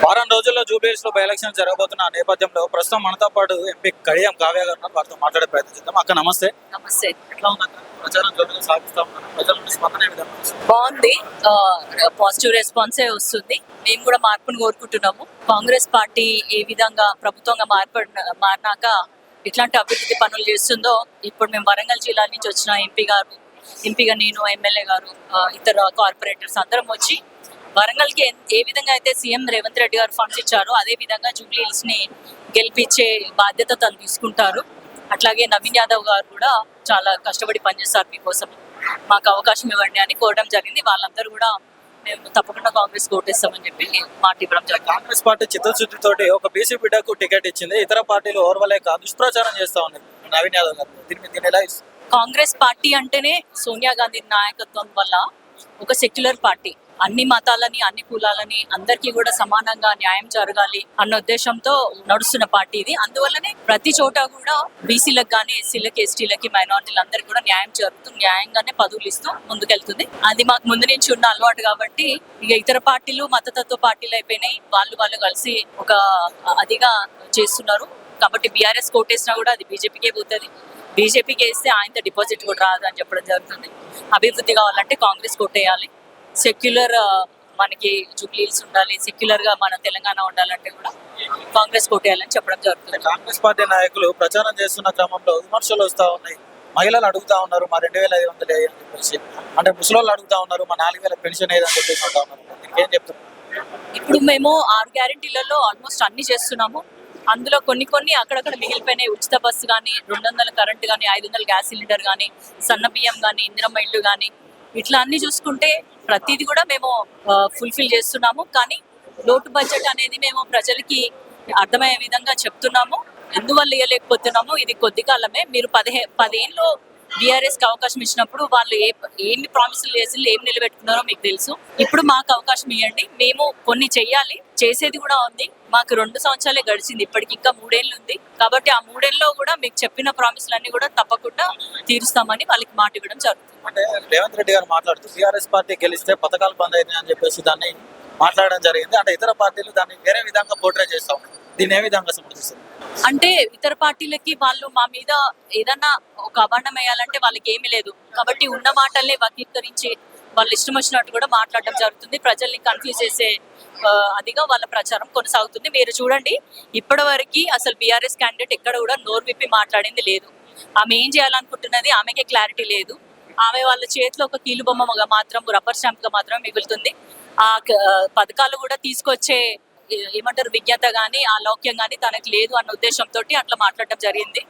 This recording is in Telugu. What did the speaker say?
వారం రోజుల్లో జూబ్లీహిల్స్ లో బై ఎలక్షన్ జరగబోతున్న నేపథ్యంలో ప్రస్తుతం మనతో పాటు ఎంపీ కడియం కావ్య గారు ఉన్నారు. వారితో మాట్లాడే ప్రయత్నం చేద్దాం. అక్క నమస్తే. నమస్తే. ఎట్లా ఉంది అక్క? ప్రచారం జోరుగా సాగిస్తా ఉన్నారు. ప్రజల నుండి స్పందన ఏ విధంగా ఉంది? బాగుంది. పాజిటివ్ రెస్పాన్సే వస్తుంది. మేము కూడా మార్పును కోరుకుంటున్నాము. కాంగ్రెస్ పార్టీ ఏ విధంగా ప్రభుత్వంగా మారినాక ఇట్లాంటి అభివృద్ధి పనులు చేస్తుందో ఇప్పుడు మేము వరంగల్ జిల్లా నుంచి వచ్చిన ఎంపీగా నేను, ఎమ్మెల్యే గారు, ఇతర కార్పొరేటర్స్ అందరం వచ్చి వరంగల్కి ఏ విధంగా అయితే సీఎం రేవంత్ రెడ్డి గారు ఫండ్స్ ఇచ్చారో అదే విధంగా జూబ్లీహిల్స్ ని గెలిపించే బాధ్యత తను తీసుకుంటారు. అట్లాగే నవీన్ యాదవ్ గారు కూడా చాలా కష్టపడి పనిచేస్తారు మీకోసం, మాకు అవకాశం ఇవ్వండి అని కోరడం జరిగింది. వాళ్ళందరూ కూడా మేము తప్పకుండా కాంగ్రెస్ ఓటేస్తామని చెప్పి మాట ఇవ్వడం జరిగింది. కాంగ్రెస్ పార్టీ చిత్తశుద్ధితోటి ఒక బీసీ బిడ్డకు టికెట్ ఇచ్చింది. ఇతర పార్టీలు ఓర్వలేక దుష్ప్రచారం చేస్తా ఉన్నాయి నవీన్ యాదవ్ గారు. దీన్ని ఎలా ఇస్తారు? కాంగ్రెస్ పార్టీ అంటేనే సోనియా గాంధీ నాయకత్వం వల్ల ఒక సెక్యులర్ పార్టీ, అన్ని మతాలని అన్ని కులాలని అందరికీ కూడా సమానంగా న్యాయం జరగాలి అన్న ఉద్దేశంతో నడుస్తున్న పార్టీ ఇది. అందువల్లనే ప్రతి చోట కూడా బీసీలకు కానీ, ఎస్సీలకి, ఎస్టీలకి, మైనారిటీలందరికీ కూడా న్యాయం జరుగుతుంది. న్యాయంగానే పదవులు ఇస్తూ ముందుకెళ్తుంది. అది మాకు ముందు నుంచి ఉన్న అలవాటు కాబట్టి ఇక ఇతర పార్టీలు మతతత్వ పార్టీలు అయిపోయినాయి. వాళ్ళు కలిసి ఒక అదిగా చేస్తున్నారు. కాబట్టి బీఆర్ఎస్ కోటేసినా కూడా అది బీజేపీకే పోతుంది. బీజేపీకి వేస్తే ఆయనతో డిపాజిట్ కూడా రాదు అని చెప్పడం జరుగుతుంది. అభివృద్ధి కావాలంటే కాంగ్రెస్ కోటేయాలి. సెక్యులర్ మనకి జూబ్లీహిల్స్ ఉండాలి, సెక్యులర్ గా మన తెలంగాణ ఉండాలంటే కూడా కాంగ్రెస్ కోటేయాలని చెప్పడం జరుగుతుంది. కాంగ్రెస్ పార్టీ నాయకులు ప్రచారం చేస్తున్న క్రమంలో విమర్శలు వస్తా ఉన్నాయి. మహిళలు అడుగుతా ఉన్నారు మా 2500 అని చెప్పేసి, అంటే ముసలోళ్ళు అడుగుతా ఉన్నారు మా 4000 పెన్షన్ ఏదని చెప్పేసి అంటా ఉన్నారు. ఏం చెప్తారు? ఇప్పుడు మేము 6 గ్యారెంటీలలో ఆల్మోస్ట్ అన్ని చేస్తున్నాము. అందులో కొన్ని అక్కడక్కడ మిగిలిపోయినాయి. ఉచిత బస్సు కానీ, 200 కరెంట్ కానీ, 500 గ్యాస్ సిలిండర్ కానీ, సన్న బియ్యం కానీ, ఇందిరమ్మ ఇల్లు కానీ, ఇట్లా అన్ని చూసుకుంటే ప్రతిదీ కూడా మేము ఫుల్ఫిల్ చేస్తున్నాము. కానీ లోటు బడ్జెట్ అనేది మేము ప్రజలకి అర్థమయ్యే విధంగా చెప్తున్నాము. ఎందువల్ల ఇవ్వలేకపోతున్నాము, ఇది కొద్ది కాలమే. మీరు 10 ఏళ్ళు బీఆర్ఎస్ కి అవకాశం ఇచ్చినప్పుడు వాళ్ళు ఏమి ప్రామిసులు చేసి ఏం నిలబెట్టుకున్నారో మీకు తెలుసు. ఇప్పుడు మాకు అవకాశం ఇవ్వండి, మేము కొన్ని చెయ్యాలి, చేసేది కూడా ఉంది. మాకు 2 సంవత్సరాలే గడిచింది, ఇప్పటికి ఇంకా 3 ఏళ్ళు ఉంది. కాబట్టి ఆ 3 ఏళ్ళలో కూడా మీకు చెప్పిన ప్రామిసులన్నీ కూడా తప్పకుండా తీరుస్తామని వాళ్ళకి మాట ఇవ్వడం జరుగుతుంది. అంటే రేవంత్ రెడ్డి గారు మాట్లాడుతూ బీఆర్ఎస్ పార్టీ గెలిస్తే పథకాలు బంద్ అయినాయి అని చెప్పేసి దాన్ని మాట్లాడడం జరిగింది. అంటే ఇతర పార్టీలు దాన్ని వేరే విధంగా పోర్ట్రే చేస్తాం. దీన్ని ఏ విధంగా సమర్థిస్తారు? అంటే ఇతర పార్టీలకి వాళ్ళు మా మీద ఏదన్నా ఒక అభాండం వేయాలంటే వాళ్ళకి ఏమీ లేదు. కాబట్టి ఉన్న మాటల్ని వక్రీకరించి వాళ్ళు ఇష్టం వచ్చినట్టు కూడా మాట్లాడడం జరుగుతుంది. ప్రజల్ని కన్ఫ్యూజ్ చేసే అదిగా వాళ్ళ ప్రచారం కొనసాగుతుంది. మీరు చూడండి, ఇప్పటి వరకు అసలు బీఆర్ఎస్ క్యాండిడేట్ ఎక్కడ కూడా నోరు విప్పి మాట్లాడింది లేదు. ఆమె ఏం చేయాలనుకుంటున్నది ఆమెకే క్లారిటీ లేదు. ఆమె వాళ్ళ చేతిలో ఒక కీలుబొమ్మగా మాత్రం, రబ్బర్ స్టాంప్ గా మాత్రం మిగులుతుంది. ఆ పథకాలు కూడా తీసుకొచ్చే ఏమంటారు విజ్ఞత గానీ, ఆ లౌక్యం గానీ తనకు లేదు అన్న ఉద్దేశంతో అట్లా మాట్లాడడం జరిగింది.